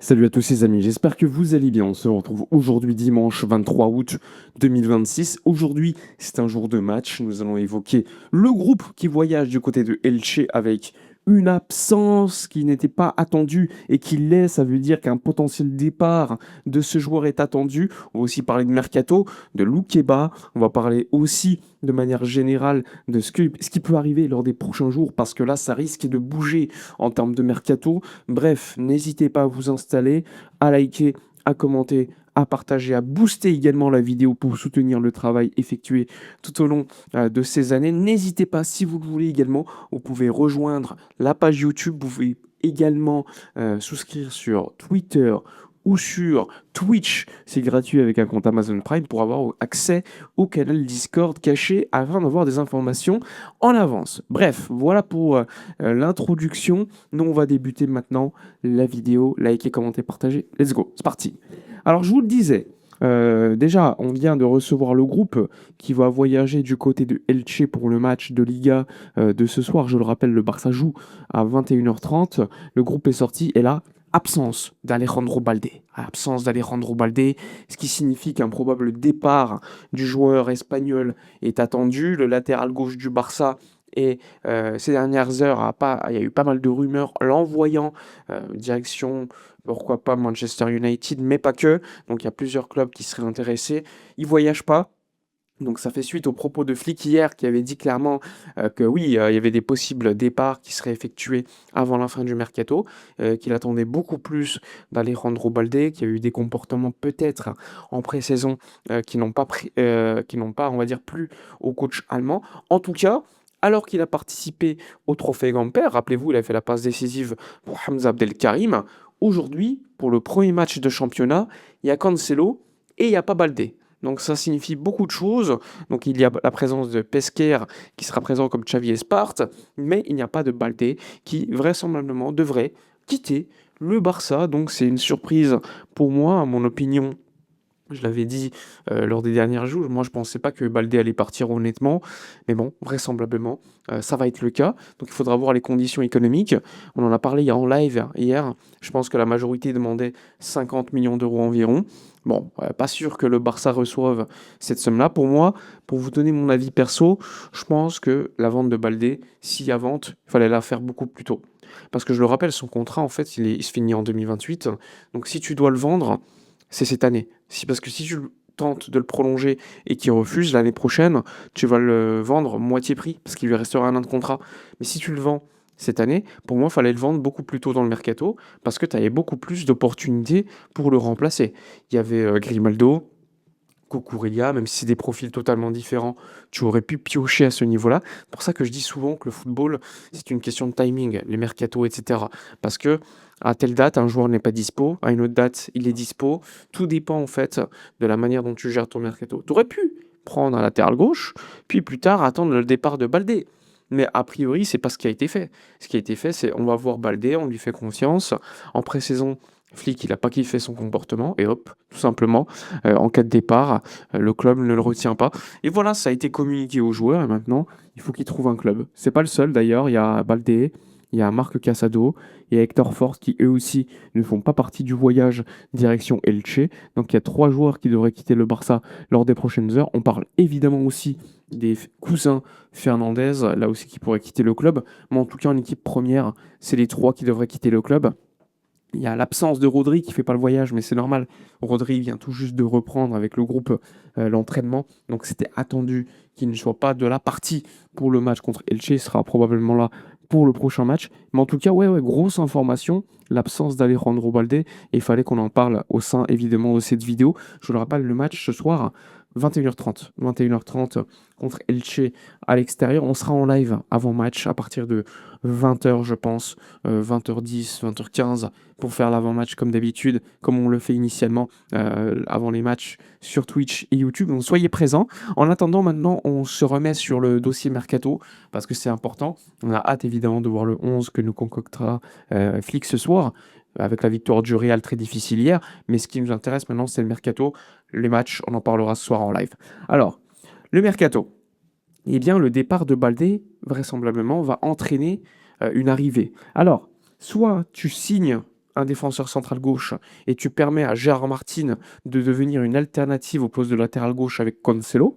Salut à tous les amis, j'espère que vous allez bien. On se retrouve aujourd'hui dimanche 23 août 2026. Aujourd'hui, c'est un jour de match. Nous allons évoquer le groupe qui voyage du côté de Elche avec une absence qui n'était pas attendue et qui l'est. Ça veut dire qu'un potentiel départ de ce joueur est attendu. On va aussi parler de Mercato, de Loukeba. On va parler aussi de manière générale de ce qui peut arriver lors des prochains jours parce que là, ça risque de bouger en termes de Mercato. Bref, n'hésitez pas à vous installer, à liker, à commenter, à partager, à booster également la vidéo pour soutenir le travail effectué tout au long de ces années. N'hésitez pas, si vous le voulez également, vous pouvez rejoindre la page YouTube, vous pouvez également souscrire sur Twitter ou sur Twitch, c'est gratuit avec un compte Amazon Prime pour avoir accès au canal Discord caché afin d'avoir des informations en avance. Bref, voilà pour l'introduction. Nous, on va débuter maintenant la vidéo. Likez, commentez, partagez. Let's go, c'est parti. Alors, je vous le disais, déjà, on vient de recevoir le groupe qui va voyager du côté de Elche pour le match de Liga de ce soir. Je le rappelle, le Barça joue à 21h30. Le groupe est sorti et là, absence d'Alejandro Balde. Absence d'Alejandro Balde, ce qui signifie qu'un probable départ du joueur espagnol est attendu. Le latéral gauche du Barça et ces dernières heures, il y a eu pas mal de rumeurs l'envoyant direction, pourquoi pas Manchester United, mais pas que. Donc il y a plusieurs clubs qui seraient intéressés. Il ne voyage pas. Donc ça fait suite aux propos de Flick hier qui avait dit clairement que oui, il y avait des possibles départs qui seraient effectués avant la fin du mercato, qu'il attendait beaucoup plus d'Alejandro Balde, qu'il y a eu des comportements peut-être en pré-saison qui n'ont pas, on va dire, plu au coach allemand. En tout cas, alors qu'il a participé au Trophée Gamper, rappelez-vous, il a fait la passe décisive pour Hamza Abdelkarim. Aujourd'hui, pour le premier match de championnat, il y a Cancelo et il n'y a pas Balde. Donc ça signifie beaucoup de choses. Donc il y a la présence de Pesquer qui sera présent comme Xavi Espart, mais il n'y a pas de Balde qui vraisemblablement devrait quitter le Barça. Donc c'est une surprise pour moi, à mon opinion. Je l'avais dit lors des derniers jours, moi je pensais pas que Baldé allait partir honnêtement, mais bon, vraisemblablement, ça va être le cas. Donc il faudra voir les conditions économiques. On en a parlé en live hier, je pense que la majorité demandait 50 millions d'euros environ. Bon, pas sûr que le Barça reçoive cette somme-là. Pour moi, pour vous donner mon avis perso, je pense que la vente de Baldé, s'il y a vente, il fallait la faire beaucoup plus tôt. Parce que je le rappelle, son contrat, en fait, il se finit en 2028. Donc si tu dois le vendre, c'est cette année. Parce que si tu tentes de le prolonger et qu'il refuse l'année prochaine, tu vas le vendre moitié prix parce qu'il lui restera un an de contrat. Mais si tu le vends cette année, pour moi, il fallait le vendre beaucoup plus tôt dans le mercato parce que tu avais beaucoup plus d'opportunités pour le remplacer. Il y avait Grimaldo, Cucurella, même si c'est des profils totalement différents, tu aurais pu piocher à ce niveau-là. C'est pour ça que je dis souvent que le football, c'est une question de timing, les mercatos, etc. Parce que à telle date, un joueur n'est pas dispo, à une autre date, il est dispo. Tout dépend en fait de la manière dont tu gères ton mercato. Tu aurais pu prendre un latéral gauche, puis plus tard attendre le départ de Baldé. Mais a priori, c'est pas ce qui a été fait. Ce qui a été fait, c'est on va voir Baldé, on lui fait confiance. En pré-saison, Flick, il n'a pas kiffé son comportement, et hop, tout simplement, en cas de départ, le club ne le retient pas. Et voilà, ça a été communiqué aux joueurs, et maintenant, il faut qu'ils trouvent un club. C'est pas le seul d'ailleurs, il y a Baldé, il y a Marc Casado, et Hector Ford qui eux aussi ne font pas partie du voyage direction Elche. Donc il y a 3 joueurs qui devraient quitter le Barça lors des prochaines heures. On parle évidemment aussi des cousins Fernandez, là aussi qui pourraient quitter le club. Mais en tout cas, en équipe première, c'est les 3 qui devraient quitter le club. Il y a l'absence de Rodri qui fait pas le voyage, mais c'est normal. Rodri vient tout juste de reprendre avec le groupe l'entraînement, donc c'était attendu qu'il ne soit pas de la partie pour le match contre Elche. Il sera probablement là pour le prochain match. Mais en tout cas, ouais, grosse information, l'absence d'Alejandro Balde. Et il fallait qu'on en parle au sein évidemment de cette vidéo. Je le rappelle, le match ce soir, 21h30. 21h30 contre Elche à l'extérieur. On sera en live avant match à partir de 20h, je pense, 20h10, 20h15 pour faire l'avant-match comme d'habitude, comme on le fait initialement avant les matchs sur Twitch et YouTube. Donc soyez présents. En attendant, maintenant, on se remet sur le dossier Mercato parce que c'est important. On a hâte évidemment de voir le 11 que nous concoctera Flick ce soir avec la victoire du Real très difficile hier. Mais ce qui nous intéresse maintenant, c'est le Mercato. Les matchs, on en parlera ce soir en live. Alors, le Mercato. Eh bien, le départ de Baldé, vraisemblablement, va entraîner une arrivée. Alors, soit tu signes un défenseur central gauche et tu permets à Gérard Martin de devenir une alternative au poste de latéral gauche avec Cancelo,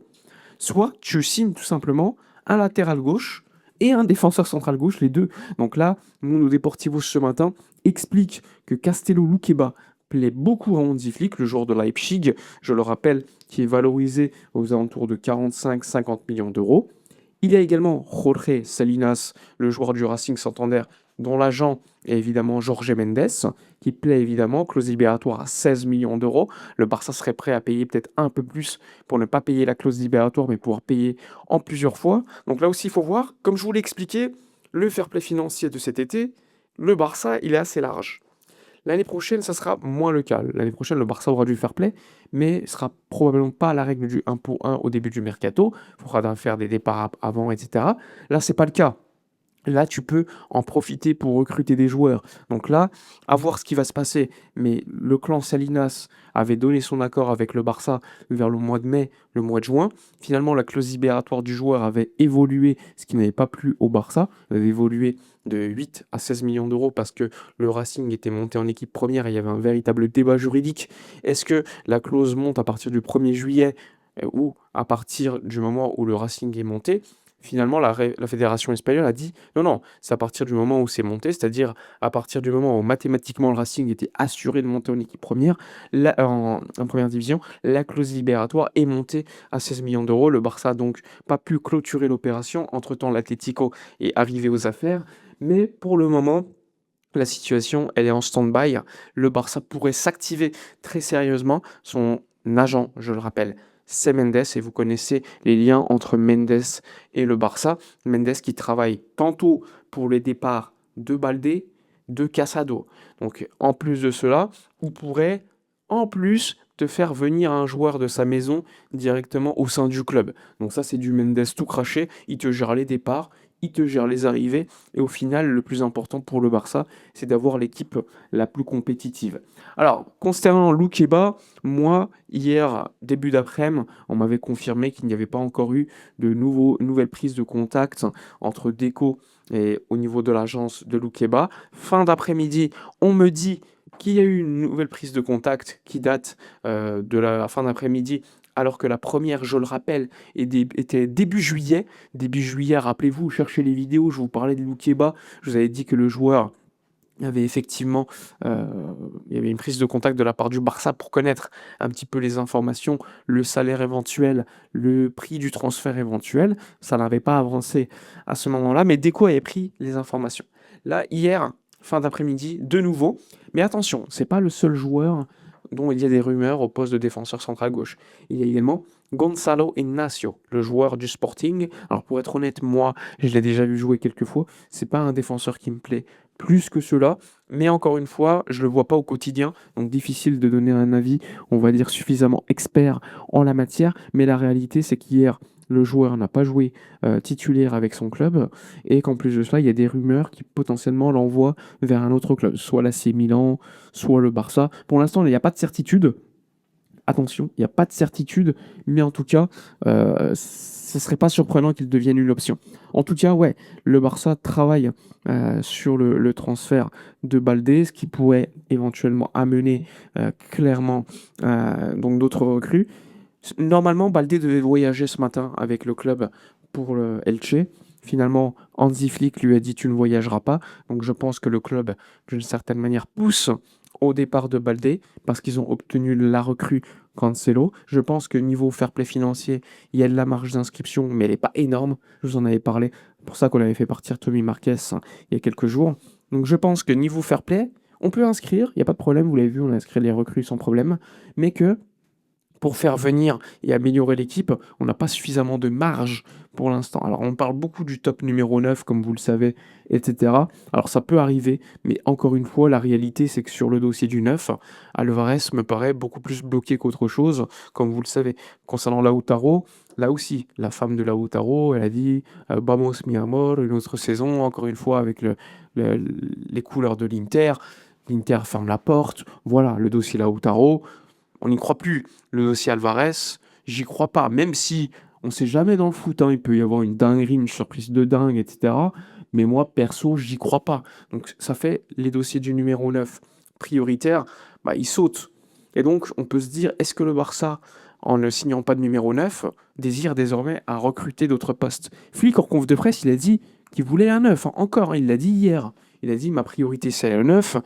soit tu signes tout simplement un latéral gauche et un défenseur central gauche, les deux. Donc là, Mundo Deportivo ce matin explique que Castello Luqueba plaît beaucoup à Hansi Flick, le joueur de Leipzig, je le rappelle, qui est valorisé aux alentours de 45-50 millions d'euros. Il y a également Jorge Salinas, le joueur du Racing Santander, dont l'agent est évidemment Jorge Mendes, qui plaît évidemment, clause libératoire à 16 millions d'euros. Le Barça serait prêt à payer peut-être un peu plus pour ne pas payer la clause libératoire, mais pouvoir payer en plusieurs fois. Donc là aussi, il faut voir, comme je vous l'ai expliqué, le fair play financier de cet été, le Barça, il est assez large. L'année prochaine, ça sera moins le cas. L'année prochaine, le Barça aura du fair play, mais ce sera probablement pas la règle du 1 pour 1 au début du mercato. Il faudra faire des départs avant, etc. Là, c'est pas le cas. Là, tu peux en profiter pour recruter des joueurs. Donc là, à voir ce qui va se passer. Mais le clan Salinas avait donné son accord avec le Barça vers le mois de mai, le mois de juin. Finalement, la clause libératoire du joueur avait évolué, ce qui n'avait pas plu au Barça. Elle avait évolué de 8 à 16 millions d'euros parce que le Racing était monté en équipe première et il y avait un véritable débat juridique. Est-ce que la clause monte à partir du 1er juillet ou à partir du moment où le Racing est monté? Finalement, la fédération espagnole a dit non, non, c'est à partir du moment où c'est monté, c'est-à-dire à partir du moment où mathématiquement le Racing était assuré de monter en équipe première, en première division, la clause libératoire est montée à 16 millions d'euros. Le Barça a donc pas pu clôturer l'opération. Entre-temps, l'Atlético est arrivé aux affaires. Mais pour le moment, la situation, elle est en stand-by. Le Barça pourrait s'activer très sérieusement. Son agent, je le rappelle, c'est Mendes, et vous connaissez les liens entre Mendes et le Barça. Mendes qui travaille tantôt pour les départs de Baldé, de Casado. Donc en plus de cela, il pourrait en plus te faire venir un joueur de sa maison directement au sein du club. Donc ça, c'est du Mendes tout craché. Il te gère les départs, il te gère les arrivées, et au final, le plus important pour le Barça, c'est d'avoir l'équipe la plus compétitive. Alors, concernant Loukeba, moi, hier, début d'après-midi, on m'avait confirmé qu'il n'y avait pas encore eu de nouvelles prises de contact entre Deco et au niveau de l'agence de Loukeba. Fin d'après-midi, on me dit qu'il y a eu une nouvelle prise de contact qui date de la fin d'après-midi, alors que la première, je le rappelle, était début juillet. Début juillet, rappelez-vous, cherchez les vidéos, je vous parlais de Loukeba, je vous avais dit que le joueur avait effectivement, il y avait une prise de contact de la part du Barça pour connaître un petit peu les informations, le salaire éventuel, le prix du transfert éventuel. Ça n'avait pas avancé à ce moment-là, mais Deco avait pris les informations. Là, hier, fin d'après-midi, de nouveau, mais attention, c'est pas le seul joueur dont il y a des rumeurs au poste de défenseur central gauche. Il y a également Gonzalo Ignacio, le joueur du Sporting. Alors pour être honnête, moi, je l'ai déjà vu jouer quelques fois. C'est pas un défenseur qui me plaît plus que cela, mais encore une fois, je le vois pas au quotidien, donc difficile de donner un avis, on va dire suffisamment expert en la matière. Mais la réalité, c'est qu'hier, le joueur n'a pas joué titulaire avec son club, et qu'en plus de cela, il y a des rumeurs qui potentiellement l'envoient vers un autre club, soit l'AC Milan, soit le Barça. Pour l'instant, il n'y a pas de certitude. Attention, il n'y a pas de certitude, mais en tout cas, ce ne serait pas surprenant qu'il devienne une option. En tout cas, ouais, le Barça travaille sur le transfert de Baldé, ce qui pourrait éventuellement amener clairement donc d'autres recrues. Normalement, Baldé devait voyager ce matin avec le club pour le Elche. Finalement, Hansi Flick lui a dit tu ne voyageras pas. Donc je pense que le club, d'une certaine manière, pousse au départ de Baldé parce qu'ils ont obtenu la recrue Cancelo. Je pense que niveau fair play financier, il y a de la marge d'inscription, mais elle n'est pas énorme. Je vous en avais parlé. C'est pour ça qu'on avait fait partir Tommy Marquez il y a quelques jours. Donc je pense que niveau fair play, on peut inscrire, il n'y a pas de problème, vous l'avez vu, on a inscrit les recrues sans problème, mais que pour faire venir et améliorer l'équipe, on n'a pas suffisamment de marge pour l'instant. Alors on parle beaucoup du top numéro 9, comme vous le savez, etc. Alors ça peut arriver, mais encore une fois, la réalité c'est que sur le dossier du 9, Alvarez me paraît beaucoup plus bloqué qu'autre chose, comme vous le savez. Concernant Lautaro, là aussi, la femme de Lautaro, elle a dit Vamos mi amor, une autre saison, encore une fois avec les couleurs de l'Inter. L'Inter ferme la porte, voilà, le dossier Lautaro, on n'y croit plus. Le dossier Alvarez, j'y crois pas. Même si on sait jamais dans le foot, hein, il peut y avoir une dinguerie, une surprise de dingue, etc. Mais moi, perso, j'y crois pas. Donc ça fait les dossiers du numéro 9 prioritaire, il saute. Et donc, on peut se dire, est-ce que le Barça, en ne signant pas de numéro 9, désire désormais à recruter d'autres postes? Flick, en conf de presse, il a dit qu'il voulait un 9, hein, encore, hein, il l'a dit hier. Il a dit, ma priorité, c'est le 9,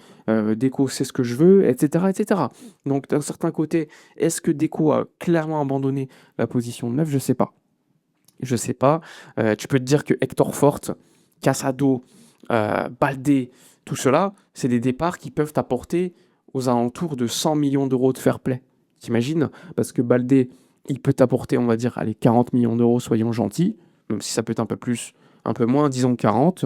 Deco, c'est ce que je veux, etc., etc. Donc, d'un certain côté, est-ce que Deco a clairement abandonné la position de 9? Je sais pas. Je sais pas. Tu peux te dire que Hector Fort, Casado, Baldé, tout cela, c'est des départs qui peuvent t'apporter aux alentours de 100 millions d'euros de fair play. T'imagines? Parce que Baldé, il peut t'apporter, on va dire, allez, 40 millions d'euros, soyons gentils, même si ça peut être un peu plus, un peu moins, disons 40.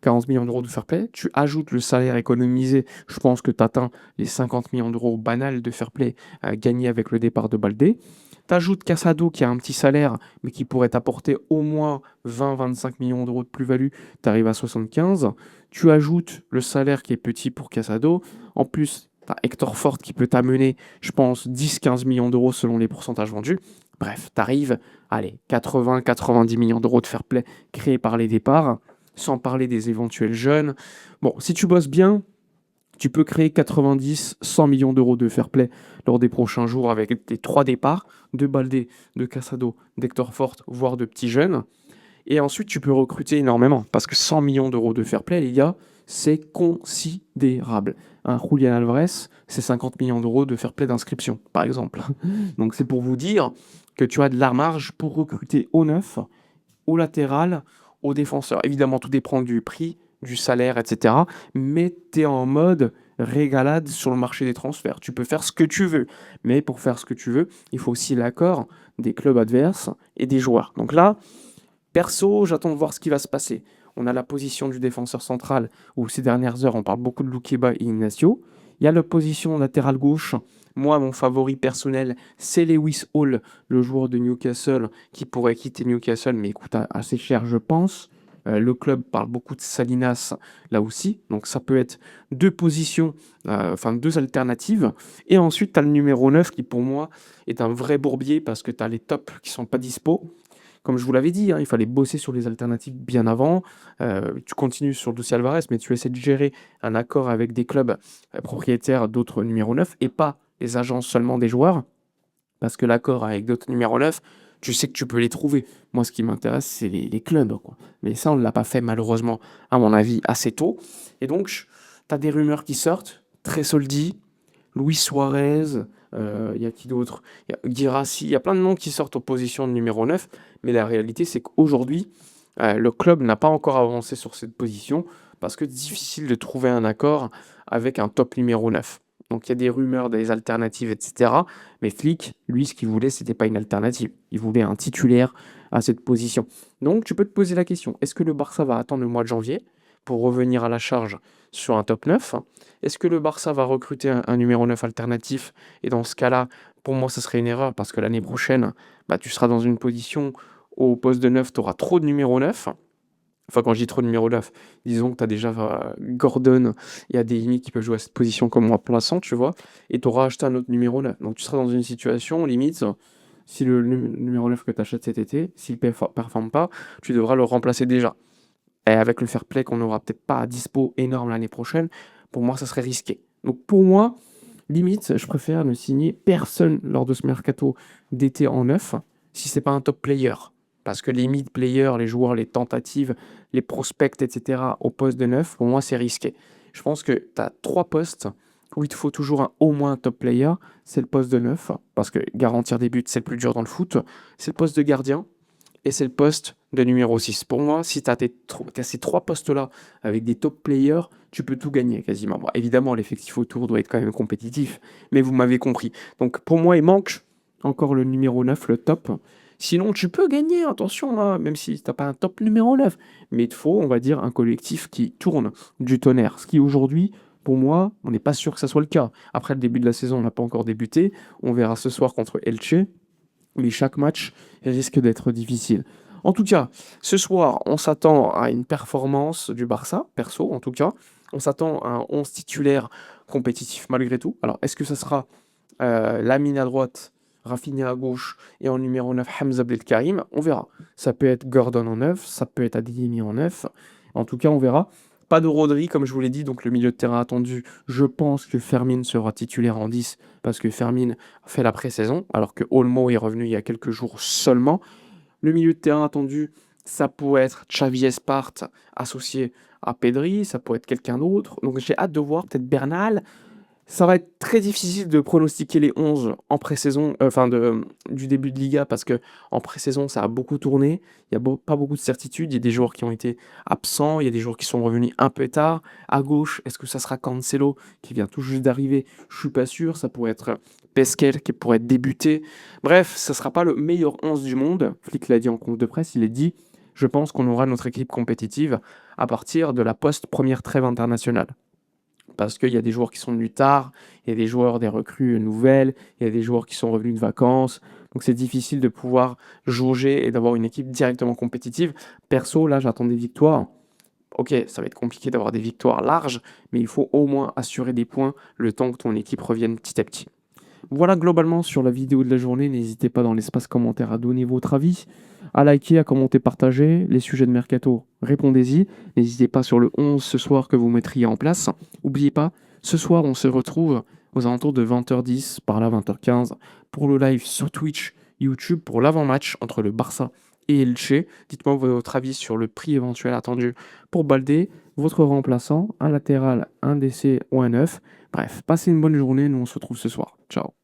40 millions d'euros de fair play, tu ajoutes le salaire économisé, je pense que tu atteins les 50 millions d'euros banals de fair play gagnés avec le départ de Baldé. Tu ajoutes Casado qui a un petit salaire, mais qui pourrait t'apporter au moins 20-25 millions d'euros de plus-value, tu arrives à 75. Tu ajoutes le salaire qui est petit pour Casado. En plus, tu as Hector Fort qui peut t'amener, je pense, 10-15 millions d'euros selon les pourcentages vendus. Bref, tu arrives, allez, 80-90 millions d'euros de fair play créés par les départs, sans parler des éventuels jeunes. Bon, si tu bosses bien, tu peux créer 90-100 millions d'euros de fair play lors des prochains jours avec tes 3 départs, de Baldé, de Casado, d'Hector Fort, voire de petits jeunes. Et ensuite, tu peux recruter énormément, parce que 100 millions d'euros de fair play, les gars, c'est considérable. Un Julian Alvarez, c'est 50 millions d'euros de fair play d'inscription, par exemple. Donc c'est pour vous dire que tu as de la marge pour recruter au neuf, au latéral, au défenseur. Évidemment, tout dépend du prix, du salaire, etc. Mais tu es en mode régalade sur le marché des transferts. Tu peux faire ce que tu veux. Mais pour faire ce que tu veux, il faut aussi l'accord des clubs adverses et des joueurs. Donc là, perso, j'attends de voir ce qui va se passer. On a la position du défenseur central, où ces dernières heures, on parle beaucoup de Loukeba et Ignacio. Il y a la position latérale gauche. Moi, mon favori personnel, c'est Lewis Hall, le joueur de Newcastle, qui pourrait quitter Newcastle, mais coûte assez cher, je pense. Le club parle beaucoup de Salinas, là aussi. Donc ça peut être deux positions, enfin deux alternatives. Et ensuite, tu as le numéro 9, qui pour moi est un vrai bourbier, parce que tu as les tops qui sont pas dispo. Comme je vous l'avais dit, hein, il fallait bosser sur les alternatives bien avant. Tu continues sur le dossier Alvarez, mais tu essaies de gérer un accord avec des clubs propriétaires d'autres numéros 9 et pas les agences seulement des joueurs. Parce que l'accord avec d'autres numéros 9, tu sais que tu peux les trouver. Moi, ce qui m'intéresse, c'est les clubs, quoi. Mais ça, on ne l'a pas fait malheureusement, à mon avis, assez tôt. Et donc, tu as des rumeurs qui sortent, très soldi. Luis Suarez, il y a qui d'autre? Il y a Guirassy, il y a plein de noms qui sortent aux positions de numéro 9, mais la réalité c'est qu'aujourd'hui, le club n'a pas encore avancé sur cette position parce que difficile de trouver un accord avec un top numéro 9. Donc il y a des rumeurs, des alternatives, etc. Mais Flick, lui, ce qu'il voulait, c'était pas une alternative. Il voulait un titulaire à cette position. Donc tu peux te poser la question, est-ce que le Barça va attendre le mois de janvier pour revenir à la charge sur un top 9? Est-ce que le Barça va recruter un numéro 9 alternatif? Et dans ce cas-là, pour moi, ça serait une erreur parce que l'année prochaine, tu seras dans une position au poste de 9, tu auras trop de numéro 9. Enfin, quand je dis trop de numéro 9, disons que tu as déjà Gordon et Adeyemi qui peuvent jouer à cette position comme remplaçant, tu vois, et tu auras acheté un autre numéro 9. Donc tu seras dans une situation, limite, si le numéro 9 que tu achètes cet été, s'il ne performe pas, tu devras le remplacer déjà. Et avec le fair play qu'on n'aura peut-être pas à dispo énorme l'année prochaine, pour moi, ça serait risqué. Donc pour moi, limite, je préfère ne signer personne lors de ce mercato d'été en neuf si c'est pas un top player. Parce que les mid-players, les joueurs, les tentatives, les prospects, etc. au poste de neuf, pour moi, c'est risqué. Je pense que tu as 3 postes où il te faut toujours au moins un top player. C'est le poste de neuf, parce que garantir des buts, c'est le plus dur dans le foot. C'est le poste de gardien et c'est le poste de numéro 6. Pour moi, si tu as, ces 3 postes-là avec des top players, tu peux tout gagner quasiment. Bon, évidemment, l'effectif autour doit être quand même compétitif, mais vous m'avez compris. Donc pour moi, il manque encore le numéro 9, le top. Sinon, tu peux gagner, attention, hein, même si tu n'as pas un top numéro 9. Mais il te faut, on va dire, un collectif qui tourne du tonnerre. Ce qui aujourd'hui, pour moi, on n'est pas sûr que ça soit le cas. Après le début de la saison, on n'a pas encore débuté. On verra ce soir contre Elche. Mais chaque match risque d'être difficile. En tout cas, ce soir, on s'attend à une performance du Barça, perso en tout cas. On s'attend à un 11 titulaire compétitif malgré tout. Alors, est-ce que ça sera Lamine à droite, Rafinha à gauche et en numéro 9 Hamza Abdelkarim? On verra. Ça peut être Gordon en 9, ça peut être Adeyemi en 9. En tout cas, on verra. Pas de Rodri, comme je vous l'ai dit, donc le milieu de terrain attendu. Je pense que Fermin sera titulaire en 10 parce que Fermin fait la pré-saison, alors que Olmo est revenu il y a quelques jours seulement. Le milieu de terrain attendu, ça pourrait être Xavi Espart associé à Pedri, ça pourrait être quelqu'un d'autre. Donc j'ai hâte de voir, peut-être Bernal. Ça va être très difficile de pronostiquer les 11 en pré-saison, du début de Liga, parce que en pré-saison, ça a beaucoup tourné. Il n'y a pas beaucoup de certitudes. Il y a des joueurs qui ont été absents, il y a des joueurs qui sont revenus un peu tard. À gauche, est-ce que ça sera Cancelo qui vient tout juste d'arriver? Je suis pas sûr. Ça pourrait être Pesquel qui pourrait débuter. Bref, ça sera pas le meilleur 11 du monde. Flick l'a dit en conf de presse, il est dit, je pense qu'on aura notre équipe compétitive à partir de la post-première trêve internationale. Parce qu'il y a des joueurs qui sont venus tard, il y a des joueurs, des recrues nouvelles, il y a des joueurs qui sont revenus de vacances. Donc c'est difficile de pouvoir jauger et d'avoir une équipe directement compétitive. Perso, là, j'attends des victoires. Ok, ça va être compliqué d'avoir des victoires larges, mais il faut au moins assurer des points le temps que ton équipe revienne petit à petit. Voilà globalement sur la vidéo de la journée. N'hésitez pas dans l'espace commentaire à donner votre avis, à liker, à commenter, partager. Les sujets de Mercato, répondez-y. N'hésitez pas sur le 11 ce soir que vous mettriez en place. N'oubliez pas, ce soir on se retrouve aux alentours de 20h10, par là 20h15, pour le live sur Twitch, YouTube, pour l'avant-match entre le Barça et Elche. Dites-moi votre avis sur le prix éventuel attendu pour Baldé, votre remplaçant, un latéral, un DC ou un neuf. Bref, passez une bonne journée, nous on se retrouve ce soir. Ciao.